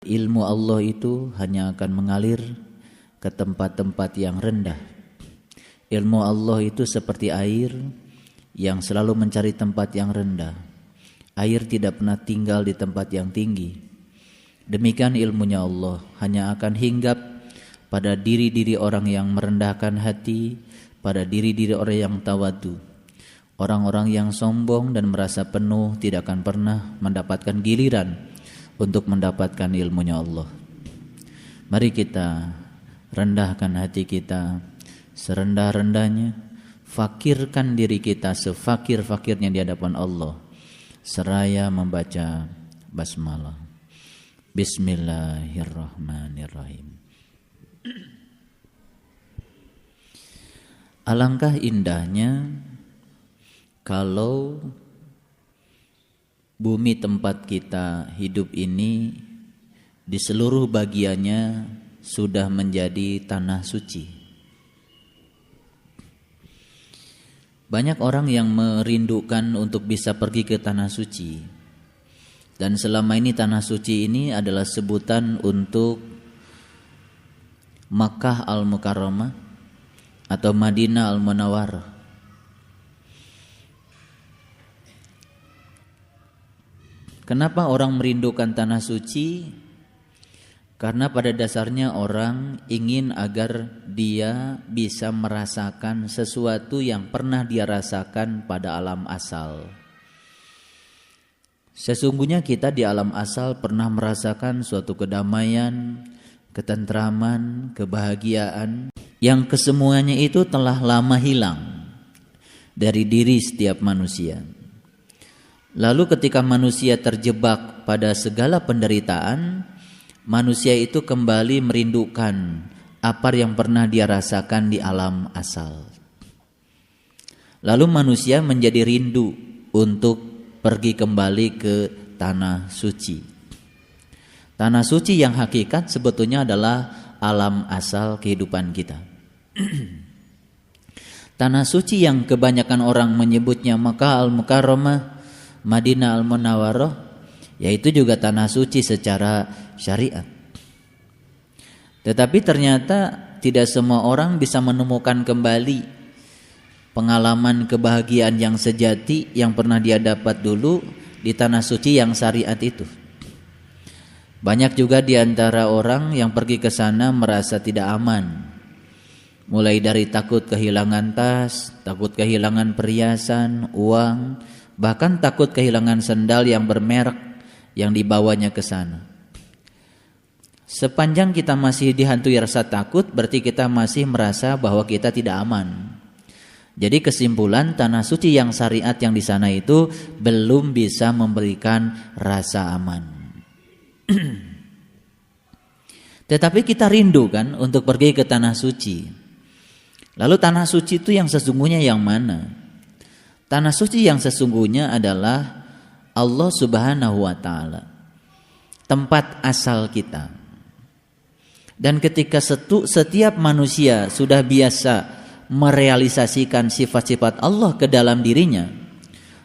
ilmu Allah itu hanya akan mengalir ke tempat-tempat yang rendah. Ilmu Allah itu seperti air yang selalu mencari tempat yang rendah. Air tidak pernah tinggal di tempat yang tinggi. Demikian ilmunya Allah hanya akan hinggap pada diri-diri orang yang merendahkan hati, pada diri-diri orang yang tawadu. Orang-orang yang sombong dan merasa penuh tidak akan pernah mendapatkan giliran untuk mendapatkan ilmunya Allah. Mari kita rendahkan hati kita serendah-rendahnya, fakirkan diri kita sefakir-fakirnya di hadapan Allah, seraya membaca basmalah. Bismillahirrahmanirrahim. Alangkah indahnya kalau bumi tempat kita hidup ini di seluruh bagiannya sudah menjadi tanah suci. Banyak orang yang merindukan untuk bisa pergi ke tanah suci. Dan selama ini tanah suci ini adalah sebutan untuk Makkah Al-Mukarramah atau Madinah Al-Munawwarah. Kenapa orang merindukan tanah suci? Karena pada dasarnya orang ingin agar dia bisa merasakan sesuatu yang pernah dia rasakan pada alam asal. Sesungguhnya kita di alam asal pernah merasakan suatu kedamaian, ketentraman, kebahagiaan yang kesemuanya itu telah lama hilang dari diri setiap manusia. Lalu ketika manusia terjebak pada segala penderitaan, manusia itu kembali merindukan apa yang pernah dia rasakan di alam asal. Lalu manusia menjadi rindu untuk pergi kembali ke tanah suci. Tanah suci yang hakikat sebetulnya adalah alam asal kehidupan kita. Tanah suci yang kebanyakan orang menyebutnya Makkah Al-Mukarramah, Madinah Al-Munawwarah, yaitu juga tanah suci secara syariat. Tetapi ternyata tidak semua orang bisa menemukan kembali pengalaman kebahagiaan yang sejati yang pernah dia dapat dulu di tanah suci yang syariat itu. Banyak juga di antara orang yang pergi ke sana merasa tidak aman. Mulai dari takut kehilangan tas, takut kehilangan perhiasan, uang, bahkan takut kehilangan sendal yang bermerek yang dibawanya ke sana. Sepanjang kita masih dihantui rasa takut, berarti kita masih merasa bahwa kita tidak aman. Jadi kesimpulan, tanah suci yang syariat yang di sana itu belum bisa memberikan rasa aman. Tetapi kita rindu kan untuk pergi ke tanah suci. Lalu tanah suci itu yang sesungguhnya yang mana? Tanah suci yang sesungguhnya adalah Allah Subhanahu wa taala. Tempat asal kita. Dan ketika setiap manusia sudah biasa merealisasikan sifat-sifat Allah ke dalam dirinya,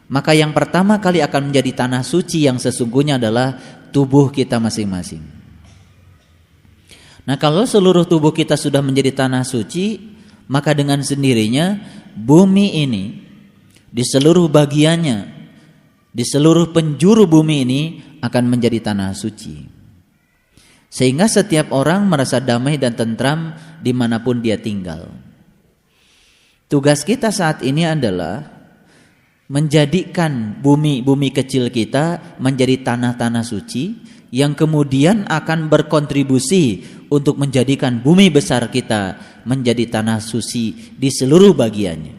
maka yang pertama kali akan menjadi tanah suci yang sesungguhnya adalah tubuh kita masing-masing. Nah, kalau seluruh tubuh kita sudah menjadi tanah suci, maka dengan sendirinya bumi ini di seluruh bagiannya, di seluruh penjuru bumi ini akan menjadi tanah suci. Sehingga setiap orang merasa damai dan tentram dimanapun dia tinggal. Tugas kita saat ini adalah menjadikan bumi kecil kita menjadi tanah-tanah suci yang kemudian akan berkontribusi untuk menjadikan bumi besar kita menjadi tanah suci di seluruh bagiannya.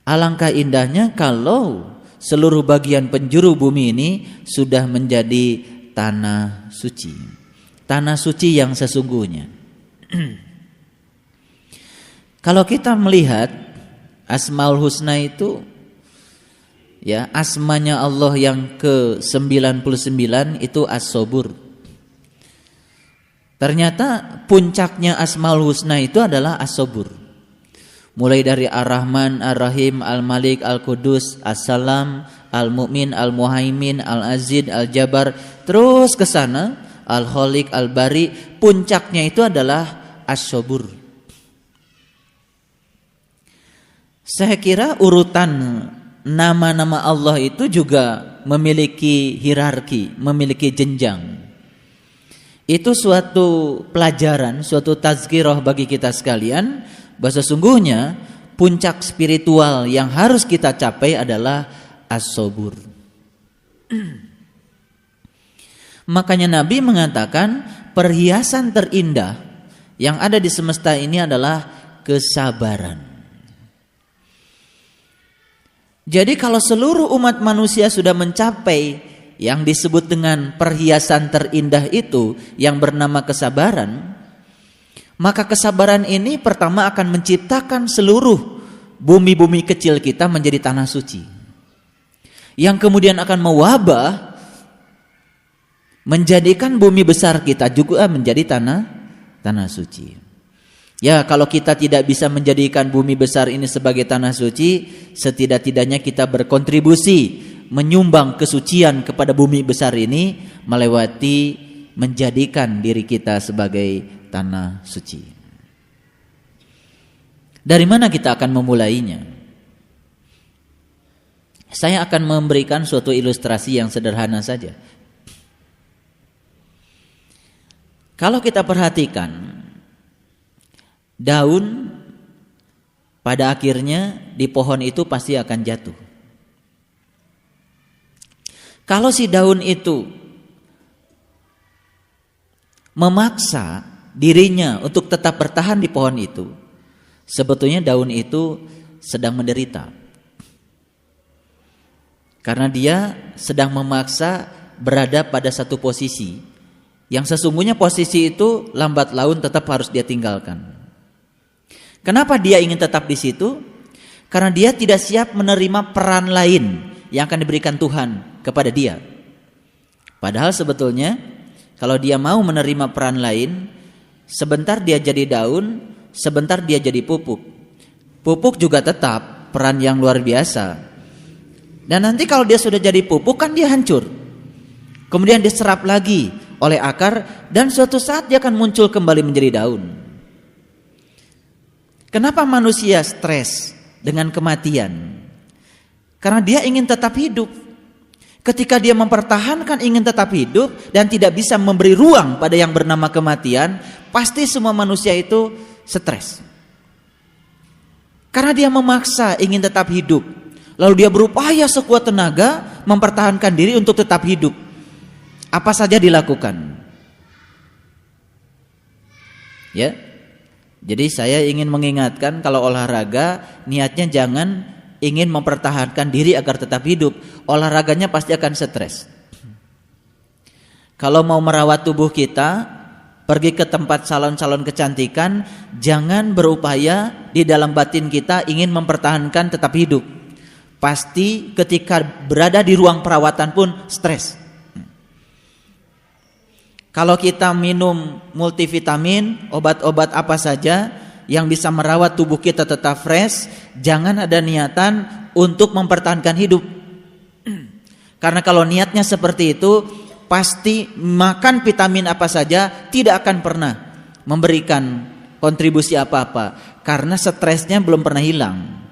Alangkah indahnya kalau seluruh bagian penjuru bumi ini sudah menjadi tanah suci. Tanah suci yang sesungguhnya. Kalau kita melihat Asmaul Husna itu, ya, asmanya Allah yang ke-99 itu As-Sabur. Ternyata puncaknya Asmaul Husna itu adalah As-Sabur. Mulai dari Ar-Rahman, Ar-Rahim, Al-Malik, Al-Qudus, As-Salam, Al-Mu'min, Al-Muhaimin, Al-Aziz, Al-Jabar, terus ke sana Al-Khaliq, Al-Bari, puncaknya itu adalah As-Sabur. Saya kira urutan nama-nama Allah itu juga memiliki hierarki, memiliki jenjang. Itu suatu pelajaran, suatu tazkirah bagi kita sekalian, bahwa sesungguhnya puncak spiritual yang harus kita capai adalah As-Sabur. Makanya Nabi mengatakan perhiasan terindah yang ada di semesta ini adalah kesabaran. Jadi kalau seluruh umat manusia sudah mencapai yang disebut dengan perhiasan terindah itu yang bernama kesabaran, maka kesabaran ini pertama akan menciptakan seluruh bumi-bumi kecil kita menjadi tanah suci, yang kemudian akan mewabah menjadikan bumi besar kita juga menjadi tanah suci. Ya, kalau kita tidak bisa menjadikan bumi besar ini sebagai tanah suci, setidak-tidaknya kita berkontribusi menyumbang kesucian kepada bumi besar ini melewati menjadikan diri kita sebagai tanah suci. Dari mana kita akan memulainya? Saya akan memberikan suatu ilustrasi yang sederhana saja. Kalau kita perhatikan, daun pada akhirnya di pohon itu pasti akan jatuh. Kalau si daun itu memaksa dirinya untuk tetap bertahan di pohon itu, sebetulnya daun itu sedang menderita. Karena dia sedang memaksa berada pada satu posisi yang sesungguhnya posisi itu lambat laun tetap harus dia tinggalkan. Kenapa dia ingin tetap di situ? Karena dia tidak siap menerima peran lain yang akan diberikan Tuhan kepada dia. Padahal sebetulnya kalau dia mau menerima peran lain, sebentar dia jadi daun, sebentar dia jadi pupuk. Pupuk juga tetap peran yang luar biasa. Dan nanti kalau dia sudah jadi pupuk kan dia hancur. Kemudian diserap lagi oleh akar dan suatu saat dia akan muncul kembali menjadi daun. Kenapa manusia stres dengan kematian? Karena dia ingin tetap hidup. Ketika dia mempertahankan ingin tetap hidup dan tidak bisa memberi ruang pada yang bernama kematian, pasti semua manusia itu stres. Karena dia memaksa ingin tetap hidup, lalu dia berupaya sekuat tenaga mempertahankan diri untuk tetap hidup. Apa saja dilakukan? Ya. Jadi saya ingin mengingatkan kalau olahraga niatnya jangan ingin mempertahankan diri agar tetap hidup. Olahraganya pasti akan stres. Kalau mau merawat tubuh kita, pergi ke tempat salon-salon kecantikan, jangan berupaya di dalam batin kita ingin mempertahankan tetap hidup. Pasti ketika berada di ruang perawatan pun stres. Kalau kita minum multivitamin, obat-obat apa saja yang bisa merawat tubuh kita tetap fresh, jangan ada niatan untuk mempertahankan hidup. Karena kalau niatnya seperti itu, pasti makan vitamin apa saja tidak akan pernah memberikan kontribusi apa-apa. Karena stresnya belum pernah hilang.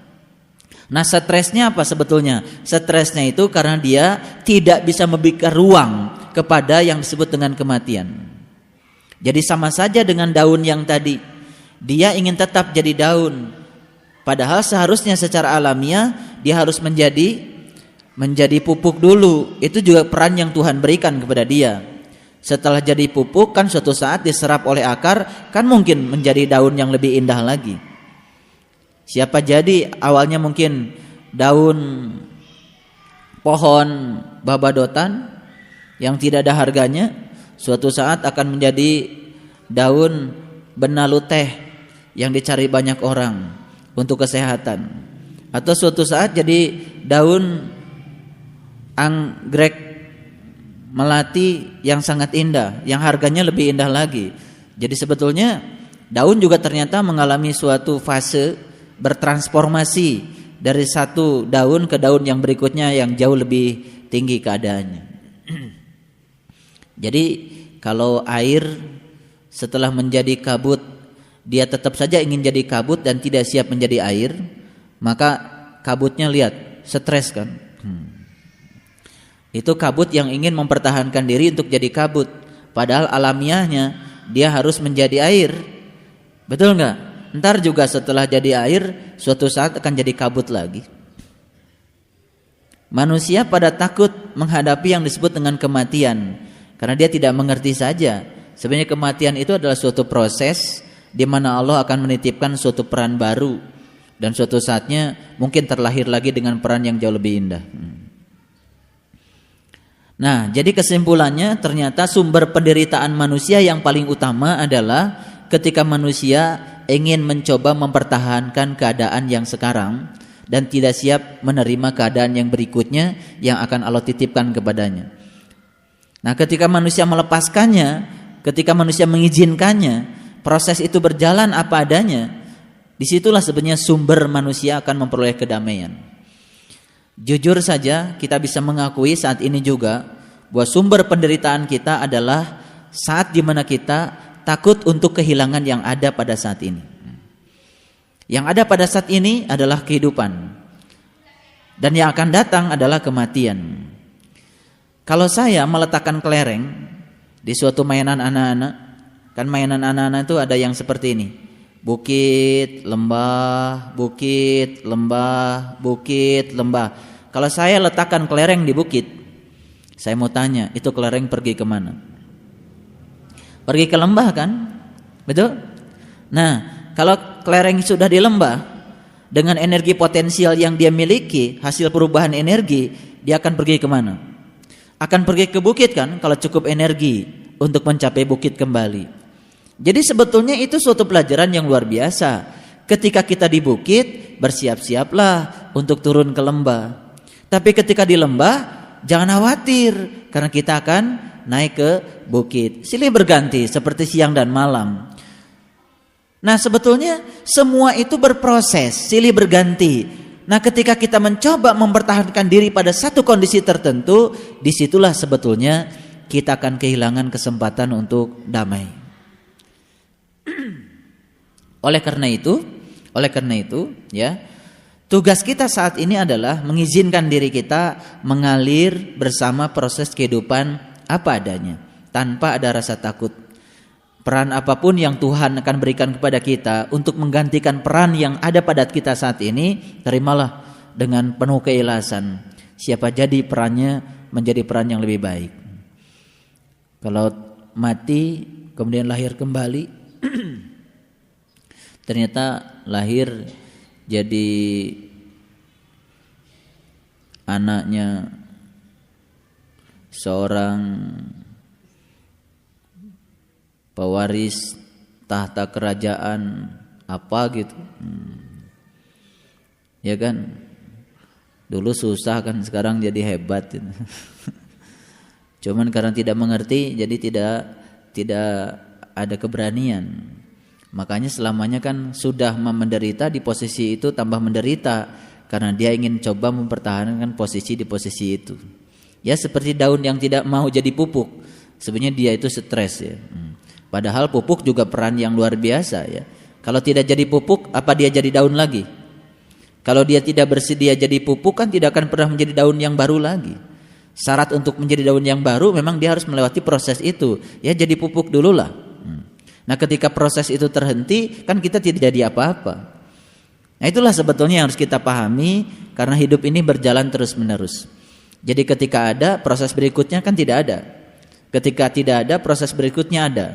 Nah, stresnya apa sebetulnya? Stresnya itu karena dia tidak bisa memberikan ruang kepada yang disebut dengan kematian. Jadi sama saja dengan daun yang tadi. Dia ingin tetap jadi daun. Padahal seharusnya secara alamiah dia harus menjadi pupuk dulu. Itu juga peran yang Tuhan berikan kepada dia. Setelah jadi pupuk kan suatu saat diserap oleh akar, kan mungkin menjadi daun yang lebih indah lagi. Siapa jadi awalnya mungkin daun pohon babadotan yang tidak ada harganya, suatu saat akan menjadi daun benalu teh yang dicari banyak orang untuk kesehatan. Atau suatu saat jadi daun anggrek melati yang sangat indah, yang harganya lebih indah lagi. Jadi sebetulnya daun juga ternyata mengalami suatu fase bertransformasi dari satu daun ke daun yang berikutnya yang jauh lebih tinggi keadaannya. Jadi kalau air setelah menjadi kabut dia tetap saja ingin jadi kabut dan tidak siap menjadi air, maka kabutnya lihat stres kan. Itu kabut yang ingin mempertahankan diri untuk jadi kabut, padahal alamiahnya dia harus menjadi air. Betul nggak? Ntar juga setelah jadi air suatu saat akan jadi kabut lagi. Manusia pada takut menghadapi yang disebut dengan kematian karena dia tidak mengerti saja. Sebenarnya kematian itu adalah suatu proses di mana Allah akan menitipkan suatu peran baru dan suatu saatnya mungkin terlahir lagi dengan peran yang jauh lebih indah. Nah, jadi kesimpulannya ternyata sumber penderitaan manusia yang paling utama adalah ketika manusia ingin mencoba mempertahankan keadaan yang sekarang dan tidak siap menerima keadaan yang berikutnya yang akan Allah titipkan kepadanya. Nah, ketika manusia melepaskannya, ketika manusia mengizinkannya, proses itu berjalan apa adanya, disitulah sebenarnya sumber manusia akan memperoleh kedamaian. Jujur saja kita bisa mengakui saat ini juga bahwa sumber penderitaan kita adalah saat dimana kita takut untuk kehilangan yang ada pada saat ini. Yang ada pada saat ini adalah kehidupan, dan yang akan datang adalah kematian. Kalau saya meletakkan kelereng di suatu mainan anak-anak, kan mainan anak-anak itu ada yang seperti ini: bukit, lembah, bukit, lembah, bukit, lembah. Kalau saya letakkan kelereng di bukit, saya mau tanya, itu kelereng pergi kemana? Pergi ke lembah kan? Betul? Nah, kalau kelereng sudah di lembah, dengan energi potensial yang dia miliki, hasil perubahan energi, dia akan pergi kemana? Akan pergi ke bukit kan, kalau cukup energi untuk mencapai bukit kembali. Jadi sebetulnya itu suatu pelajaran yang luar biasa. Ketika kita di bukit, bersiap-siaplah untuk turun ke lembah. Tapi ketika di lembah, jangan khawatir, karena kita akan naik ke bukit. Silih berganti seperti siang dan malam. Nah, sebetulnya semua itu berproses, silih berganti. Nah, ketika kita mencoba mempertahankan diri pada satu kondisi tertentu, disitulah sebetulnya kita akan kehilangan kesempatan untuk damai. Oleh karena itu, ya, tugas kita saat ini adalah mengizinkan diri kita mengalir bersama proses kehidupan apa adanya, tanpa ada rasa takut. Peran apapun yang Tuhan akan berikan kepada kita untuk menggantikan peran yang ada pada kita saat ini, terimalah dengan penuh keikhlasan. Siapa jadi perannya menjadi peran yang lebih baik. Kalau mati kemudian lahir kembali, ternyata lahir jadi anaknya seorang pewaris tahta kerajaan apa gitu. Ya kan? Dulu susah kan, sekarang jadi hebat gitu. Cuman karena tidak mengerti jadi tidak ada keberanian. Makanya selamanya kan sudah menderita di posisi itu tambah menderita karena dia ingin coba mempertahankan posisi di posisi itu. Ya seperti daun yang tidak mau jadi pupuk. Sebenarnya dia itu stres ya. Padahal pupuk juga peran yang luar biasa ya. Kalau tidak jadi pupuk, apa dia jadi daun lagi? Kalau dia tidak bersedia jadi pupuk kan tidak akan pernah menjadi daun yang baru lagi. Syarat untuk menjadi daun yang baru memang dia harus melewati proses itu. Ya jadi pupuk dululah. Nah ketika proses itu terhenti kan kita tidak jadi apa-apa. Nah itulah sebetulnya yang harus kita pahami karena hidup ini berjalan terus-menerus. Jadi ketika ada proses berikutnya kan tidak ada. Ketika tidak ada proses berikutnya ada.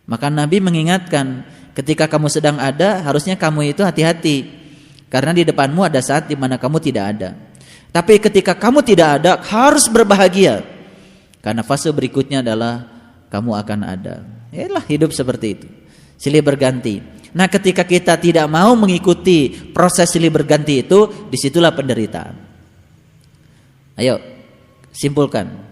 Maka Nabi mengingatkan ketika kamu sedang ada harusnya kamu itu hati-hati. Karena di depanmu ada saat di mana kamu tidak ada. Tapi ketika kamu tidak ada harus berbahagia. Karena fase berikutnya adalah kamu akan ada. Yalah hidup seperti itu. Silih berganti. Nah ketika kita tidak mau mengikuti proses silih berganti itu, disitulah penderitaan. Ayo simpulkan.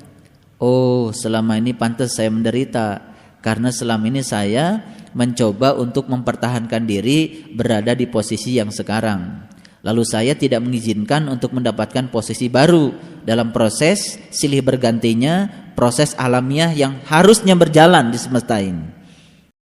Oh selama ini pantas saya menderita. Karena selama ini saya mencoba untuk mempertahankan diri berada di posisi yang sekarang. Lalu saya tidak mengizinkan untuk mendapatkan posisi baru. Dalam proses silih bergantinya proses alamiah yang harusnya berjalan di semesta ini.